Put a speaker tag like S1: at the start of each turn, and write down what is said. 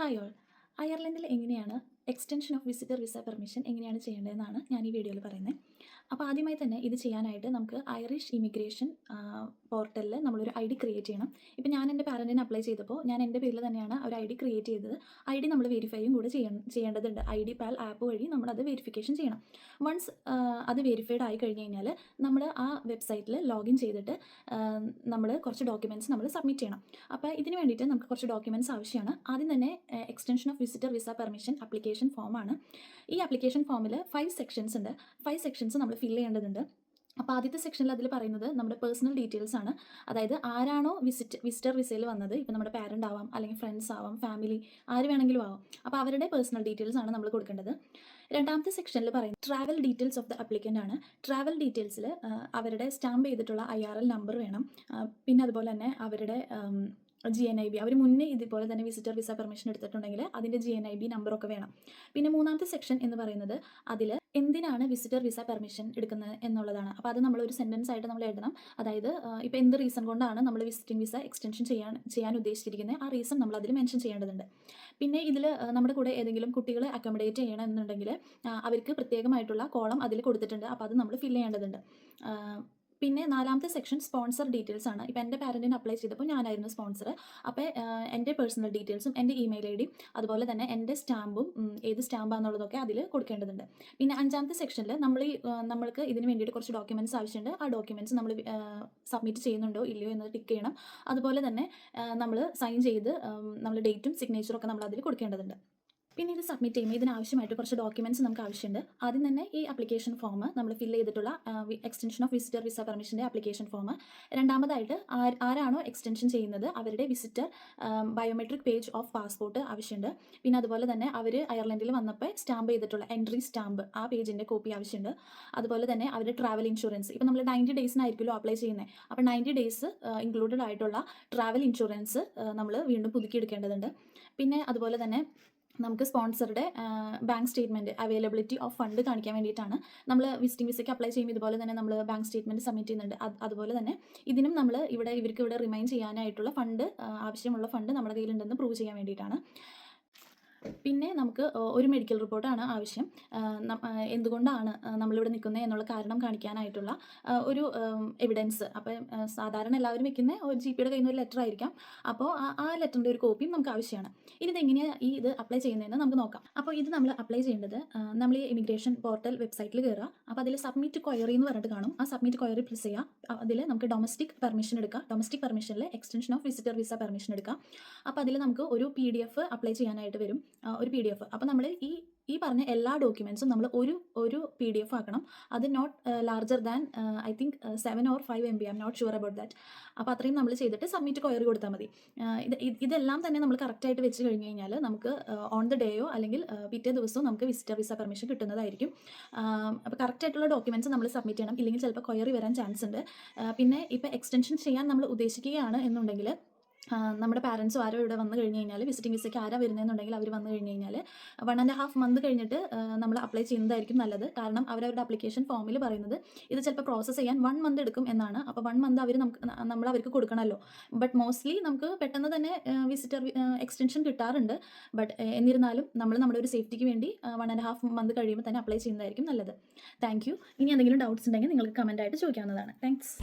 S1: Hi all. അയർലൻഡിൽ എങ്ങനെയാണ് extension of visitor visa permission എങ്ങനെയാണ് ചെയ്യേണ്ടതെന്നാണ് ഞാൻ ഈ വീഡിയോയിൽ പറയുന്നത്. അപ്പോൾ ആദ്യമായി തന്നെ ഇത് ചെയ്യാനായിട്ട് നമുക്ക് ഐറിഷ് ഇമിഗ്രേഷൻ പോർട്ടലിൽ നമ്മളൊരു ഐ ഡി ക്രിയേറ്റ് ചെയ്യണം. ഇപ്പോൾ ഞാൻ എൻ്റെ പാരൻറ്റിന് അപ്ലൈ ചെയ്തപ്പോൾ ഞാൻ എൻ്റെ പേരിൽ തന്നെയാണ് ഒരു ഐ ഡി ക്രിയേറ്റ് ചെയ്തത്. ഐ ഡി നമ്മൾ വെരിഫൈയും കൂടെ ചെയ്യേണ്ടതുണ്ട്. ഐ ഡി പാൽ ആപ്പ് വഴി നമ്മളത് വെരിഫിക്കേഷൻ ചെയ്യണം. വൺസ് അത് വെരിഫൈഡ് ആയി കഴിഞ്ഞ് കഴിഞ്ഞാൽ നമ്മൾ ആ വെബ്സൈറ്റിൽ ലോഗിൻ ചെയ്തിട്ട് നമ്മൾ കുറച്ച് ഡോക്യുമെൻറ്റ്സ് നമ്മൾ സബ്മിറ്റ് ചെയ്യണം. അപ്പോൾ ഇതിന് വേണ്ടിയിട്ട് നമുക്ക് കുറച്ച് ഡോക്യുമെൻറ്റ്സ് ആവശ്യമാണ്. ആദ്യം തന്നെ extension of visitor visa permission application ഫോമാണ്. ഈ ആപ്ലിക്കേഷൻ ഫോമിൽ 5 സെക്ഷൻസ് ഉണ്ട്. 5 സെക്ഷൻസ് നമ്മൾ ഫില്ല് ചെയ്യേണ്ടതുണ്ട്. അപ്പോൾ ആദ്യത്തെ സെക്ഷനിൽ അതിൽ പറയുന്നത് നമ്മുടെ പേഴ്സണൽ ഡീറ്റെയിൽസ് ആണ്. അതായത് ആരാണോ വിസിറ്റർ വിസയിൽ വന്നത്, ഇപ്പോൾ നമ്മുടെ പാരൻ്റ് ആവാം, അല്ലെങ്കിൽ ഫ്രണ്ട്സ് ആവാം, ഫാമിലി ആര് വേണമെങ്കിലും ആവാം. അപ്പോൾ അവരുടെ പേഴ്സണൽ ഡീറ്റെയിൽസ് ആണ് നമ്മൾ കൊടുക്കേണ്ടത്. രണ്ടാമത്തെ സെക്ഷനിൽ പറയുന്നത് travel details of the applicant ആണ്. ട്രാവൽ ഡീറ്റെയിൽസിൽ അവരുടെ സ്റ്റാമ്പ് ചെയ്തിട്ടുള്ള IRL നമ്പർ വേണം. പിന്നെ അതുപോലെ തന്നെ അവരുടെ GNIB, അവർ മുന്നേ ഇതുപോലെ തന്നെ വിസിറ്റർ വിസ പെർമിഷൻ എടുത്തിട്ടുണ്ടെങ്കിൽ അതിൻ്റെ GNIB നമ്പറൊക്കെ വേണം. പിന്നെ മൂന്നാമത്തെ സെക്ഷൻ എന്ന് പറയുന്നത് അതിൽ എന്തിനാണ് വിസിറ്റർ വിസ പെർമിഷൻ എടുക്കുന്നത് എന്നുള്ളതാണ്. അപ്പോൾ അത് നമ്മളൊരു സെൻറ്റൻസ് ആയിട്ട് നമ്മൾ എഴുതണം. അതായത് ഇപ്പോൾ എന്ത് റീസൺ കൊണ്ടാണ് നമ്മൾ വിസിറ്റിംഗ് വിസ എക്സ്റ്റൻഷൻ ചെയ്യാൻ ഉദ്ദേശിച്ചിരിക്കുന്നത്, ആ റീസൺ നമ്മൾ അതിൽ മെൻഷൻ ചെയ്യേണ്ടതുണ്ട്. പിന്നെ ഇതിൽ നമ്മുടെ കൂടെ ഏതെങ്കിലും കുട്ടികളെ അക്കോമഡേറ്റ് ചെയ്യണമെന്നുണ്ടെങ്കിൽ അവർക്ക് പ്രത്യേകമായിട്ടുള്ള കോളം അതിൽ കൊടുത്തിട്ടുണ്ട്. അപ്പോൾ അത് നമ്മൾ ഫില്ല് ചെയ്യേണ്ടതുണ്ട്. പിന്നെ നാലാമത്തെ സെക്ഷൻ സ്പോൺസർ ഡീറ്റെയിൽസ് ആണ്. ഇപ്പോൾ എൻ്റെ പാരൻറ്റിന് അപ്ലൈ ചെയ്തപ്പോൾ ഞാനായിരുന്നു സ്പോൺസർ. അപ്പോൾ എൻ്റെ പേഴ്സണൽ ഡീറ്റെയിൽസും എൻ്റെ ഇമെയിൽ ID അതുപോലെ തന്നെ എൻ്റെ സ്റ്റാമ്പും ഏത് സ്റ്റാമ്പാണെന്നുള്ളതൊക്കെ അതിൽ കൊടുക്കേണ്ടതുണ്ട്. പിന്നെ അഞ്ചാമത്തെ സെക്ഷനിൽ നമ്മൾക്ക് ഇതിന് വേണ്ടിയിട്ട് കുറച്ച് ഡോക്യുമെൻറ്റ്സ് ആവശ്യമുണ്ട്. ആ ഡോക്യുമെൻറ്റ്സ് നമ്മൾ സബ്മിറ്റ് ചെയ്യുന്നുണ്ടോ ഇല്ലയോ എന്ന് ടിക്ക് ചെയ്യണം. അതുപോലെ തന്നെ നമ്മൾ സൈൻ ചെയ്ത് നമ്മൾ ഡേറ്റും സിഗ്നേച്ചറും ഒക്കെ നമ്മൾ അതിൽ കൊടുക്കേണ്ടതുണ്ട്. പിന്നെ ഇത് സബ്മിറ്റ് ചെയ്യുമ്പോൾ ഇതിനാവശ്യമായിട്ട് കുറച്ച് ഡോക്യുമെൻറ്റ്സ് നമുക്ക് ആവശ്യമുണ്ട്. ആദ്യം തന്നെ ഈ ആപ്ലിക്കേഷൻ ഫോം നമ്മൾ ഫില്ല് ചെയ്തിട്ടുള്ള എക്സ്റ്റൻഷൻ ഓഫ് വിസിറ്റർ വിസ പെർമിഷൻ്റെ ആപ്ലിക്കേഷൻ ഫോം. രണ്ടാമതായിട്ട് ആരാണോ എക്സ്റ്റൻഷൻ ചെയ്യുന്നത് അവരുടെ visitor biometric page of passport ആവശ്യമുണ്ട്. പിന്നെ അതുപോലെ തന്നെ അവർ അയർലൻഡിൽ വന്നപ്പോൾ സ്റ്റാമ്പ് ചെയ്തിട്ടുള്ള എൻട്രി സ്റ്റാമ്പ് ആ പേജിൻ്റെ കോപ്പി ആവശ്യമുണ്ട്. അതുപോലെ തന്നെ അവരുടെ ട്രാവൽ ഇൻഷുറൻസ്, ഇപ്പോൾ നമ്മൾ 90 ഡേയ്സിനായിരിക്കുമല്ലോ അപ്ലൈ ചെയ്യുന്നത്. അപ്പോൾ 90 ഡേയ്സ് ഇൻക്ലൂഡഡ് ആയിട്ടുള്ള ട്രാവൽ ഇൻഷുറൻസ് നമ്മൾ വീണ്ടും പുതുക്കിയെടുക്കേണ്ടതുണ്ട്. പിന്നെ അതുപോലെ തന്നെ നമുക്ക് സ്പോൺസറുടെ bank statement, availability of fund കാണിക്കാൻ വേണ്ടിയിട്ടാണ് നമ്മൾ വിസിറ്റിംഗ് വിസയ്ക്ക് അപ്ലൈ ചെയ്യുമ്പോൾ ഇതുപോലെ തന്നെ നമ്മൾ ബാങ്ക് സ്റ്റേറ്റ്മെൻറ്റ് സബ്മിറ്റ് ചെയ്യുന്നുണ്ട്. അതുപോലെ തന്നെ ഇതിനും നമ്മൾ ഇവർക്ക് ഇവിടെ റിമൈൻ ചെയ്യാനായിട്ടുള്ള ഫണ്ട്, ആവശ്യമുള്ള ഫണ്ട് നമ്മുടെ കയ്യിലുണ്ടെന്ന് പ്രൂവ് ചെയ്യാൻ വേണ്ടിയിട്ടാണ്. പിന്നെ നമുക്ക് ഒരു മെഡിക്കൽ റിപ്പോർട്ടാണ് ആവശ്യം. എന്തുകൊണ്ടാണ് നമ്മളിവിടെ നിൽക്കുന്നത് എന്നുള്ള കാരണം കാണിക്കാനായിട്ടുള്ള ഒരു എവിഡൻസ്. അപ്പോൾ സാധാരണ എല്ലാവരും വെക്കുന്ന ഒരു GPയുടെ കയ്യിൽ നിന്ന് ഒരു ലെറ്റർ ആയിരിക്കാം. അപ്പോൾ ആ ലെറ്ററിൻ്റെ ഒരു കോപ്പിയും നമുക്ക് ആവശ്യമാണ്. ഇനി ഇതെങ്ങനെയാണ് ഇത് അപ്ലൈ ചെയ്യുന്നതെന്ന് നമുക്ക് നോക്കാം. അപ്പോൾ ഇത് നമ്മൾ അപ്ലൈ ചെയ്യേണ്ടത് നമ്മൾ ഈ ഇമിഗ്രേഷൻ പോർട്ടൽ വെബ്സൈറ്റിൽ കയറുക. അപ്പോൾ അതിൽ സബ്മിറ്റ് ക്വയറി എന്ന് പറഞ്ഞിട്ട് കാണും. ആ സബ്മിറ്റ് ക്വയറി പ്രസ് ചെയ്യുക. അതിൽ നമുക്ക് ഡൊമസ്റ്റിക് പെർമിഷൻ എടുക്കാം. ഡൊമസ്റ്റിക് പെർമിഷനിൽ extension of visitor visa permission എടുക്കാം. അപ്പോൾ അതിൽ നമുക്ക് ഒരു PDF അപ്ലൈ ചെയ്യാനായിട്ട് വരും, ഒരു PDF. അപ്പോൾ നമ്മൾ ഈ പറഞ്ഞ എല്ലാ ഡോക്യുമെൻറ്റ്സും നമ്മൾ ഒരു PDF ആക്കണം. അത് not larger than I think 7 or 5 MB, I am not sure about that. അപ്പോൾ അത്രയും നമ്മൾ ചെയ്തിട്ട് സബ്മിറ്റ് ക്വയറി കൊടുത്താൽ മതി. ഇതെല്ലാം തന്നെ നമ്മൾ കറക്റ്റായിട്ട് വെച്ച് കഴിഞ്ഞ് കഴിഞ്ഞാൽ നമുക്ക് ഓൺ ദ ഡേയോ അല്ലെങ്കിൽ പിറ്റേ ദിവസവും നമുക്ക് വിസിറ്റർ വിസ പെർമിഷൻ കിട്ടുന്നതായിരിക്കും. അപ്പോൾ കറക്റ്റായിട്ടുള്ള ഡോക്യുമെൻറ്റ്സ് നമ്മൾ സബ്മിറ്റ് ചെയ്യണം. ഇല്ലെങ്കിൽ ചിലപ്പോൾ ക്വയറി വരാൻ ചാൻസ് ഉണ്ട്. പിന്നെ ഇപ്പോൾ എക്സ്റ്റൻഷൻ ചെയ്യാൻ നമ്മൾ ഉദ്ദേശിക്കുകയാണ് എന്നുണ്ടെങ്കിൽ നമ്മുടെ പാരൻസും ആരോ ഇവിടെ വന്നു കഴിഞ്ഞ് കഴിഞ്ഞാൽ, വിസിറ്റിംഗ് വിസയ്ക്ക് ആരാ വരുന്നതെന്നുണ്ടെങ്കിൽ അവർ വന്നു കഴിഞ്ഞ് കഴിഞ്ഞാൽ 1.5 month കഴിഞ്ഞിട്ട് നമ്മൾ അപ്ലൈ ചെയ്യുന്നതായിരിക്കും നല്ലത്. കാരണം അവരവരുടെ ആപ്ലിക്കേഷൻ ഫോമിൽ പറയുന്നത് ഇത് ചിലപ്പോൾ പ്രോസസ്സ് ചെയ്യാൻ 1 month എടുക്കും എന്നാണ്. അപ്പോൾ 1 month നമ്മൾ അവർക്ക് കൊടുക്കണമല്ലോ. ബട്ട് മോസ്റ്റ്ലി നമുക്ക് പെട്ടെന്ന് തന്നെ വിസിറ്റർ എക്സ്റ്റൻഷൻ കിട്ടാറുണ്ട്. ബട്ട് എന്നിരുന്നാലും നമ്മുടെ ഒരു സേഫ്റ്റിക്ക് വേണ്ടി 1.5 month കഴിയുമ്പോൾ തന്നെ അപ്ലൈ ചെയ്യുന്നതായിരിക്കും നല്ലത്. Thank you. ഇനി എന്തെങ്കിലും ഡൗട്ട്സ് ഉണ്ടെങ്കിൽ നിങ്ങൾക്ക് കമൻറ്റായിട്ട് ചോദിക്കാവുന്നതാണ്. താങ്ക്സ്.